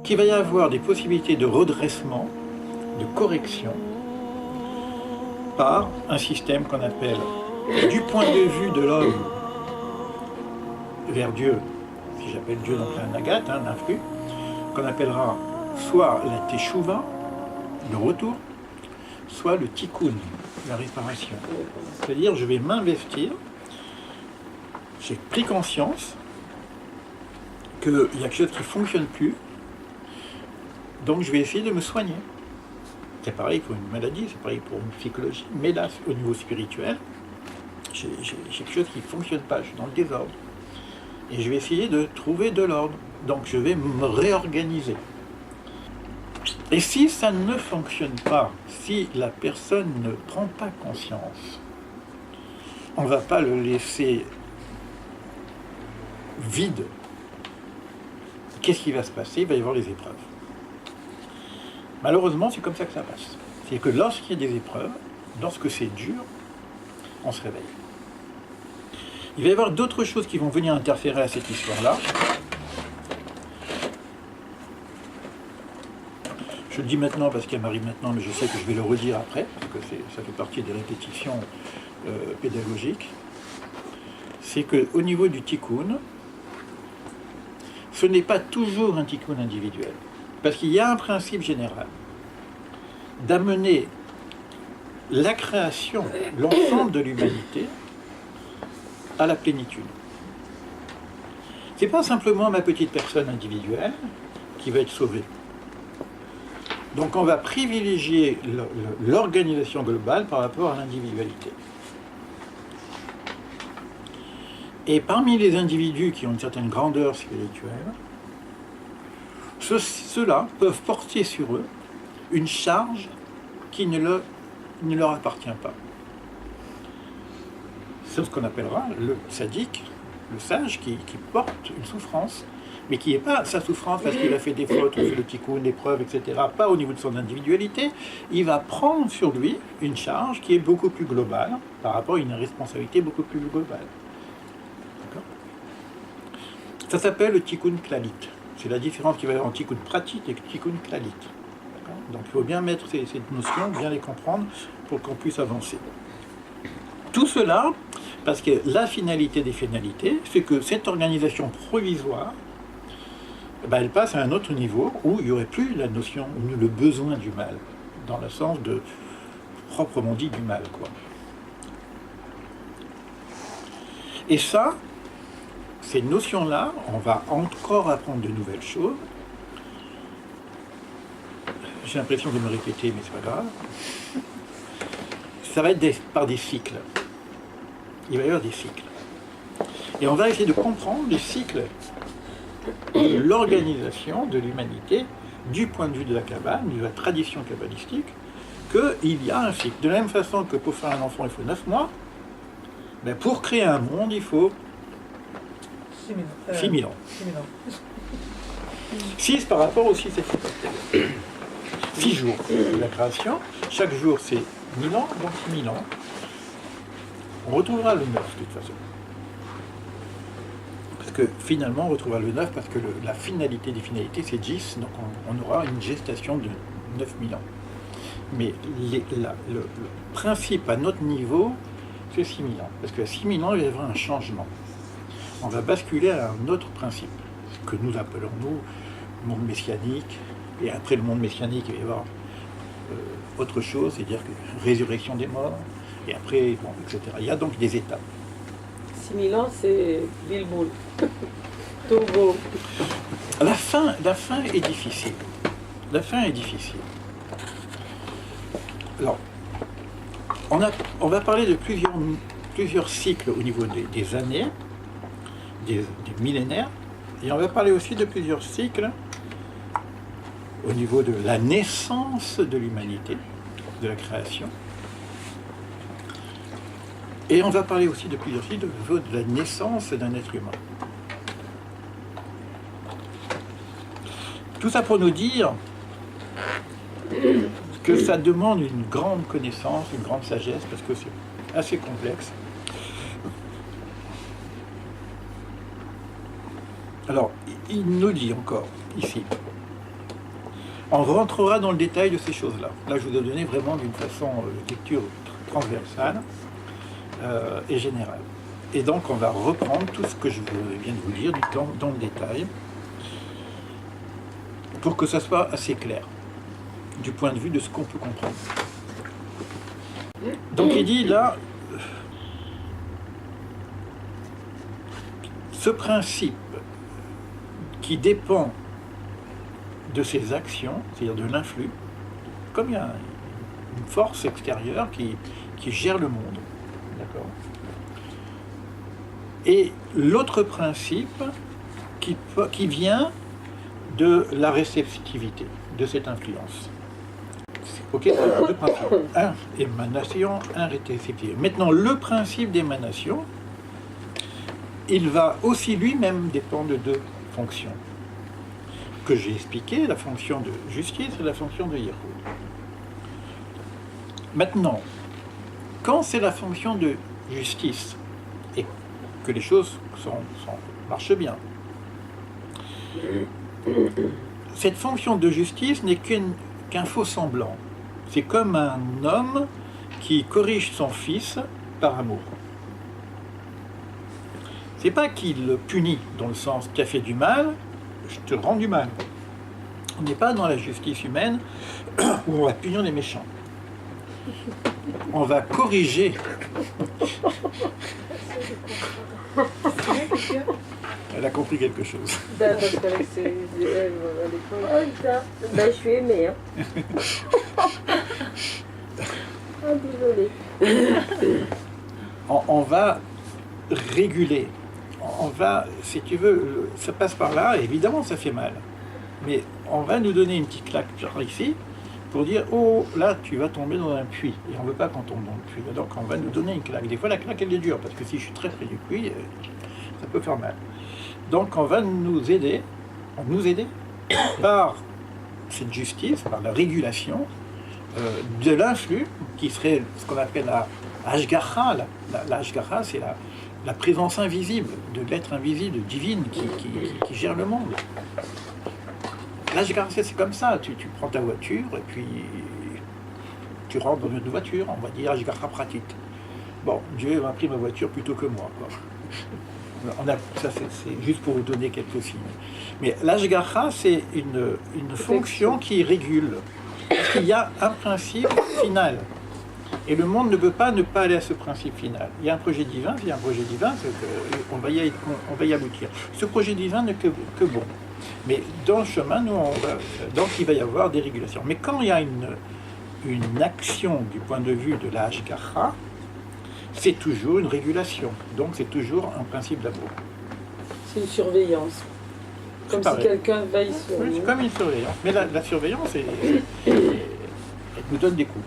qu'il va y avoir des possibilités de redressement, de correction, par un système qu'on appelle, du point de vue de l'homme vers Dieu, si j'appelle Dieu donc un agat, un influx, qu'on appellera soit la teshuva, le retour, soit le tikkun, la réparation. C'est-à-dire, je vais m'investir, j'ai pris conscience qu'il y a quelque chose qui ne fonctionne plus, donc je vais essayer de me soigner. C'est pareil pour une maladie, c'est pareil pour une psychologie, mais là, au niveau spirituel, j'ai quelque chose qui ne fonctionne pas, je suis dans le désordre. Et je vais essayer de trouver de l'ordre. Donc je vais me réorganiser. Et si ça ne fonctionne pas, si la personne ne prend pas conscience, on ne va pas le laisser vide. Qu'est-ce qui va se passer? Il va y avoir les épreuves. Malheureusement, c'est comme ça que ça passe. C'est que lorsqu'il y a des épreuves, lorsque c'est dur, on se réveille. Il va y avoir d'autres choses qui vont venir interférer à cette histoire-là. Je le dis maintenant parce qu'elle m'arrive maintenant, mais je sais que je vais le redire après, parce que ça fait partie des répétitions pédagogiques. C'est qu'au niveau du tikkun, ce n'est pas toujours un tikkun individuel. Parce qu'il y a un principe général d'amener la création, l'ensemble de l'humanité, à la plénitude. C'est pas simplement ma petite personne individuelle qui va être sauvée. Donc on va privilégier l'organisation globale par rapport à l'individualité. Et parmi les individus qui ont une certaine grandeur spirituelle, ceux-là peuvent porter sur eux une charge qui ne leur appartient pas. C'est ce qu'on appellera le sadique, le sage qui porte une souffrance, mais qui n'est pas sa souffrance parce qu'il a fait des fautes, ou fait le tikkun, des preuves, etc. Pas au niveau de son individualité. Il va prendre sur lui une charge qui est beaucoup plus globale par rapport à une responsabilité beaucoup plus globale. D'accord ? Ça s'appelle le tikkun klalit. C'est la différence qu'il va y avoir entre tikkun pratit et tikkun klalit. D'accord ? Donc il faut bien mettre ces notions, bien les comprendre pour qu'on puisse avancer. Tout cela, parce que la finalité des finalités, c'est que cette organisation provisoire, elle passe à un autre niveau où il n'y aurait plus la notion, le besoin du mal, dans le sens de, proprement dit, du mal, quoi. Et ça, ces notions-là, on va encore apprendre de nouvelles choses. J'ai l'impression de me répéter, mais c'est pas grave. Ça va être par des cycles. Il va y avoir des cycles. Et on va essayer de comprendre les cycles de l'organisation de l'humanité du point de vue de la Kabbale, de la tradition kabbalistique, qu'il y a un cycle. De la même façon que pour faire un enfant, il faut 9 mois, mais pour créer un monde, il faut 6 000 ans. 6 par rapport au 6 et 6 jours de la création. Chaque jour, c'est 1000 ans, donc 6 000 ans. On retrouvera le 9 de toute façon. Parce que finalement, on retrouvera le 9 parce que la finalité des finalités, c'est 10, donc on aura une gestation de 9000 ans. Mais le principe à notre niveau, c'est 6000 ans. Parce qu'à 6000 ans, il va y avoir un changement. On va basculer à un autre principe, que nous appelons, nous, monde messianique. Et après le monde messianique, il va y avoir autre chose, c'est-à-dire que résurrection des morts, et après, bon, etc. Il y a donc des étapes. 6000 ans, c'est Bilboul. Togo. La fin est difficile. La fin est difficile. Alors, on va parler de plusieurs cycles au niveau des années, des millénaires, et on va parler aussi de plusieurs cycles au niveau de la naissance de l'humanité, de la création. Et on va parler aussi de plusieurs cycles au niveau de la naissance d'un être humain. Tout ça pour nous dire que ça demande une grande connaissance, une grande sagesse, parce que c'est assez complexe. Alors, il nous dit encore, ici, On rentrera dans le détail de ces choses-là. Là, je vous ai donné vraiment d'une façon lecture transversale et générale. Et donc, on va reprendre tout ce que je viens de vous dire dans le détail pour que ça soit assez clair du point de vue de ce qu'on peut comprendre. Donc, il dit là, ce principe qui dépend de ses actions, c'est-à-dire de l'influx, comme il y a une force extérieure qui gère le monde. D'accord. Et l'autre principe qui vient de la réceptivité, de cette influence. Ok, c'est deux principes. Un, émanation, un, réceptivité. Maintenant, le principe d'émanation, il va aussi lui-même dépendre de deux fonctions que j'ai expliquées, la fonction de justice et la fonction de Yehud. Maintenant, quand c'est la fonction de justice et que les choses marchent bien, cette fonction de justice n'est qu'un faux semblant. C'est comme un homme qui corrige son fils par amour. C'est pas qu'il le punit dans le sens tu as fait du mal, je te rends du mal. On n'est pas dans la justice humaine où on va punir les méchants. On va corriger. Elle a compris quelque chose. Parce qu'avec ses élèves à l'école. Oh putain, ben je suis aimée. Hein. Oh désolé. On va réguler. On va, si tu veux, ça passe par là, et évidemment ça fait mal. Mais on va nous donner une petite claque par ici pour dire oh là tu vas tomber dans un puits. Et on ne veut pas qu'on tombe dans le puits. Donc on va nous donner une claque. Des fois la claque elle est dure parce que si je suis très près du puits, ça peut faire mal. Donc on va nous aider par cette justice, par la régulation de l'influx qui serait ce qu'on appelle la Hashgacha. La Hashgacha, c'est la présence invisible de l'être invisible, divine qui gère le monde. L'Hashgacha, c'est comme ça. Tu prends ta voiture et puis tu rentres dans une voiture, on va dire Hashgacha pratique. Bon, Dieu m'a pris ma voiture plutôt que moi, quoi. Ça, c'est juste pour vous donner quelques signes. Mais l'Hashgacha, c'est une fonction qui régule. Parce qu'il y a un principe final. Et le monde ne peut pas ne pas aller à ce principe final. Il y a un projet divin, s'il y a un projet divin, on va y aboutir. Ce projet divin n'est que bon. Mais dans le chemin, donc il va y avoir des régulations. Mais quand il y a une action du point de vue de la Hashgacha, c'est toujours une régulation. Donc c'est toujours un principe d'amour. C'est une surveillance. Comme si quelqu'un veille sur nous. C'est comme une surveillance. Mais la surveillance, elle nous donne des coups.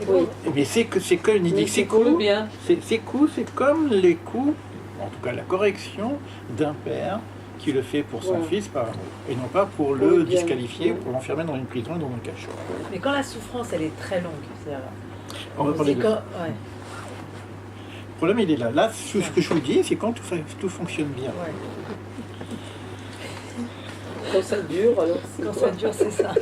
Oui. Mais c'est comme il dit, ces coups, c'est comme les coups, en tout cas la correction d'un père qui le fait pour son fils par amour, et non pas pour le disqualifier, pour l'enfermer dans une prison, dans un cachot. Mais quand la souffrance, elle est très longue, on va parler de ça. Ouais. Le problème, il est là. Là, ce que je vous dis, c'est quand tout fonctionne bien. Ouais. Quand ça dure, alors quand ça dure, c'est ça.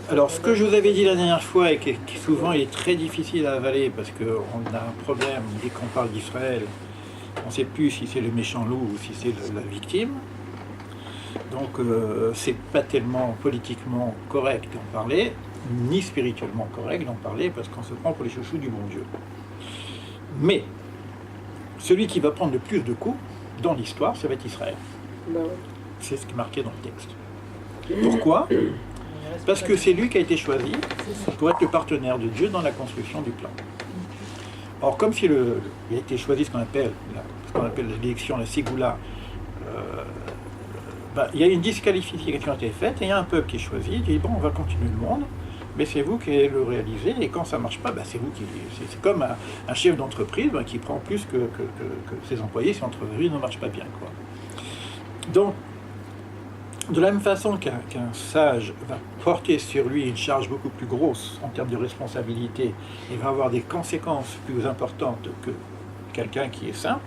Alors, ce que je vous avais dit la dernière fois, et qui souvent est très difficile à avaler, parce qu'on a un problème, dès qu'on parle d'Israël, on ne sait plus si c'est le méchant loup ou si c'est la victime. Donc, c'est pas tellement politiquement correct d'en parler, ni spirituellement correct d'en parler, parce qu'on se prend pour les chouchous du bon Dieu. Mais, celui qui va prendre le plus de coups dans l'histoire, ça va être Israël. C'est ce qui est marqué dans le texte. Pourquoi ? Parce que c'est lui qui a été choisi pour être le partenaire de Dieu dans la construction du plan. Or, comme il a été choisi ce qu'on appelle l'élection, la Ségoula, il y a une disqualification qui a été faite et il y a un peuple qui est choisi, il dit bon, on va continuer le monde, mais c'est vous qui allez le réaliser, et quand ça ne marche pas, c'est vous qui... C'est comme un chef d'entreprise qui prend plus que ses employés si l'entreprise ne marche pas bien, quoi. Donc, de la même façon qu'un sage va porter sur lui une charge beaucoup plus grosse en termes de responsabilité et va avoir des conséquences plus importantes que quelqu'un qui est saint,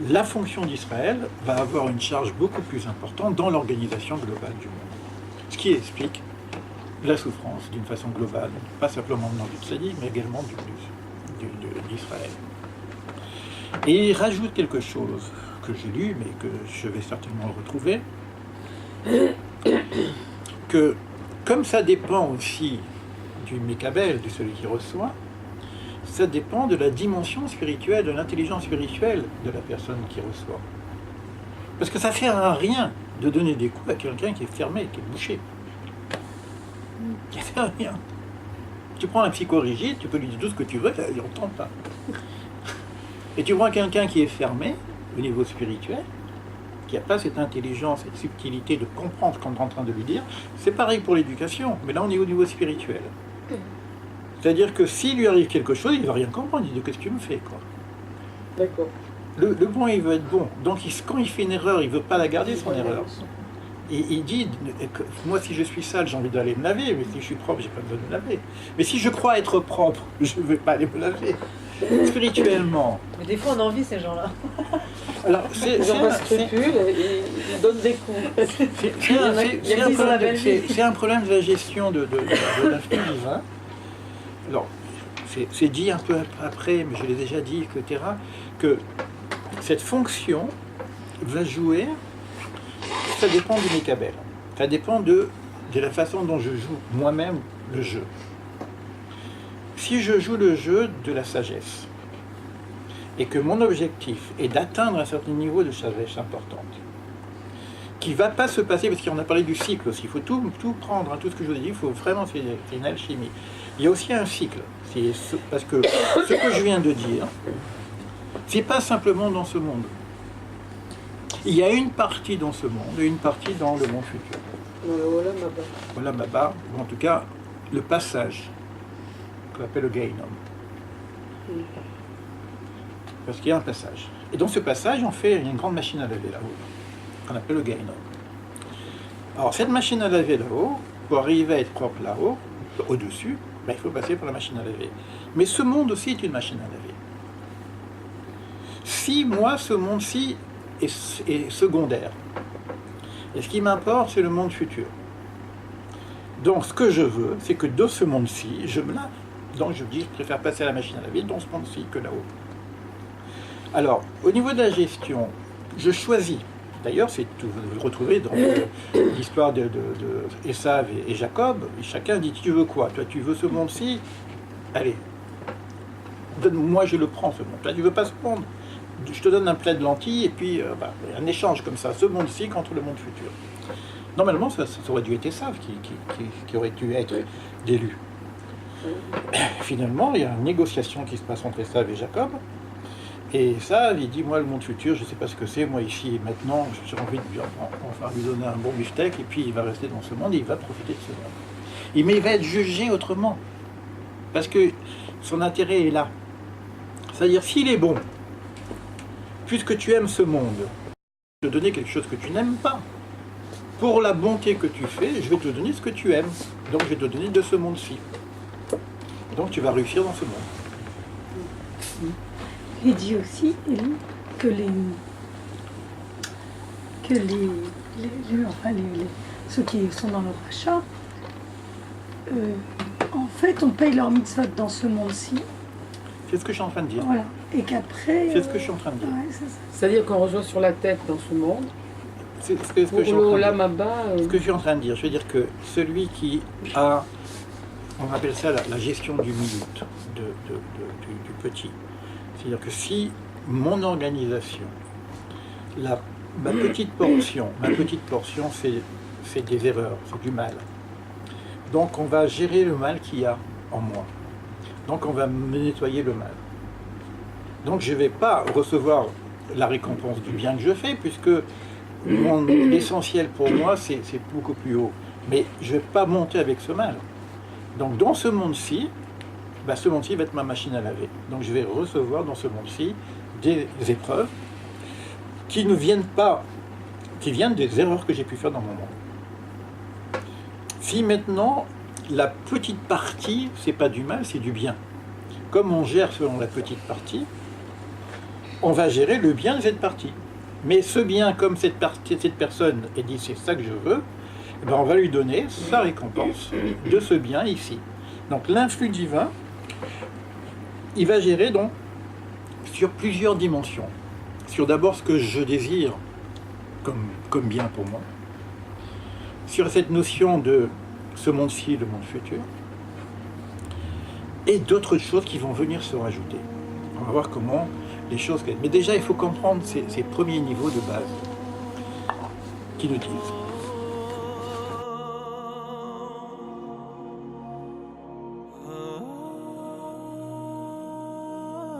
la fonction d'Israël va avoir une charge beaucoup plus importante dans l'organisation globale du monde. Ce qui explique la souffrance d'une façon globale, pas simplement dans le tzaddik, mais également d'Israël. Et il rajoute quelque chose que j'ai lu, mais que je vais certainement retrouver, que comme ça dépend aussi du Mekabel, de celui qui reçoit, ça dépend de la dimension spirituelle, de l'intelligence spirituelle de la personne qui reçoit. Parce que ça ne sert à rien de donner des coups à quelqu'un qui est fermé, qui est bouché. Ça ne sert à rien. Tu prends un psychorigide, tu peux lui dire tout ce que tu veux, il n'entend pas. Et tu prends quelqu'un qui est fermé, au niveau spirituel, qui n'a pas cette intelligence, cette subtilité de comprendre ce qu'on est en train de lui dire, c'est pareil pour l'éducation, mais là on est au niveau spirituel. C'est-à-dire que s'il lui arrive quelque chose, il ne va rien comprendre, il dit qu'est-ce que tu me fais, quoi. D'accord. Le bon, il veut être bon. Donc quand il fait une erreur, il ne veut pas la garder, son erreur. Et il dit, moi si je suis sale, j'ai envie d'aller me laver, mais si je suis propre, j'ai pas besoin de me laver. Mais si je crois être propre, je ne vais pas aller me laver. Spirituellement. Mais des fois, on envie ces gens-là. Alors, Ils n'ont pas de scrupules et ils donnent des coups. C'est un problème de la gestion de l'influx divin. Alors, c'est dit un peu après, mais je l'ai déjà dit, etc., que cette fonction va jouer, ça dépend du Mekabel. Ça dépend de la façon dont je joue moi-même le jeu. Si je joue le jeu de la sagesse, et que mon objectif est d'atteindre un certain niveau de sagesse importante, qui ne va pas se passer, parce qu'on a parlé du cycle aussi, il faut tout prendre, hein, tout ce que je vous ai dit, il faut vraiment, c'est une alchimie. Il y a aussi un cycle, parce que ce que je viens de dire, c'est pas simplement dans ce monde. Il y a une partie dans ce monde et une partie dans le monde futur. Dans le Olam Haba. Olam Haba, ou en tout cas, le passage, qu'on appelle le Gehinnom. Parce qu'il y a un passage. Et dans ce passage, il y a une grande machine à laver là-haut, qu'on appelle le Gehinnom. Alors, cette machine à laver là-haut, pour arriver à être propre là-haut, au-dessus, il faut passer par la machine à laver. Mais ce monde aussi est une machine à laver. Si moi, ce monde-ci est secondaire, et ce qui m'importe, c'est le monde futur. Donc, ce que je veux, c'est que dans ce monde-ci, je me lave. Donc, je dis, je préfère passer à la machine à laver dans ce monde-ci que là-haut. Alors, au niveau de la gestion, je choisis. D'ailleurs, vous le retrouvez dans l'histoire de Esav et Jacob. Chacun dit, tu veux quoi? Toi, tu veux ce monde-ci? Allez, moi je le prends, ce monde. Toi, tu veux pas ce monde? Je te donne un plat de lentilles et puis un échange comme ça, ce monde-ci contre le monde futur. Normalement, ça aurait dû être Esav qui aurait dû être d'élu. Finalement, il y a une négociation qui se passe entre Esav et Jacob. Et ça, il dit, moi, le monde futur, je ne sais pas ce que c'est. Moi, ici et maintenant, j'ai envie de lui donner un bon beefsteak, et puis il va rester dans ce monde, et il va profiter de ce monde. Mais il va être jugé autrement. Parce que son intérêt est là. C'est-à-dire, s'il est bon, puisque tu aimes ce monde, je vais te donner quelque chose que tu n'aimes pas. Pour la bonté que tu fais, je vais te donner ce que tu aimes. Donc, je vais te donner de ce monde-ci. Donc, tu vas réussir dans ce monde. Il dit aussi que ceux qui sont dans le rachat, en fait, on paye leur mitzvot dans ce monde-ci. C'est ce que je suis en train de dire. Voilà. Et qu'après... C'est ce que je suis en train de dire. Ouais, c'est ça. C'est-à-dire qu'on reçoit sur la tête dans ce monde. C'est ce que je suis en train de dire. Olam Haba, Ce que je suis en train de dire, je veux dire que celui qui a, on appelle ça la gestion du minute, du petit. C'est-à-dire que si mon organisation, ma petite portion, c'est des erreurs, c'est du mal. Donc on va gérer le mal qu'il y a en moi. Donc on va me nettoyer le mal. Donc je ne vais pas recevoir la récompense du bien que je fais, puisque l'essentiel pour moi, c'est beaucoup plus haut. Mais je ne vais pas monter avec ce mal. Donc dans ce monde-ci, ce monde-ci va être ma machine à laver. Donc je vais recevoir dans ce monde-ci des épreuves qui ne viennent pas, qui viennent des erreurs que j'ai pu faire dans mon monde. Si maintenant, la petite partie, c'est pas du mal, c'est du bien. Comme on gère selon la petite partie, on va gérer le bien de cette partie. Mais ce bien, comme cette personne a dit c'est ça que je veux, eh ben on va lui donner sa récompense de ce bien ici. Donc l'influx divin, il va gérer donc sur plusieurs dimensions. Sur d'abord ce que je désire comme bien pour moi, sur cette notion de ce monde-ci, le monde futur, et d'autres choses qui vont venir se rajouter. On va voir comment les choses... Mais déjà, il faut comprendre ces premiers niveaux de base qui nous disent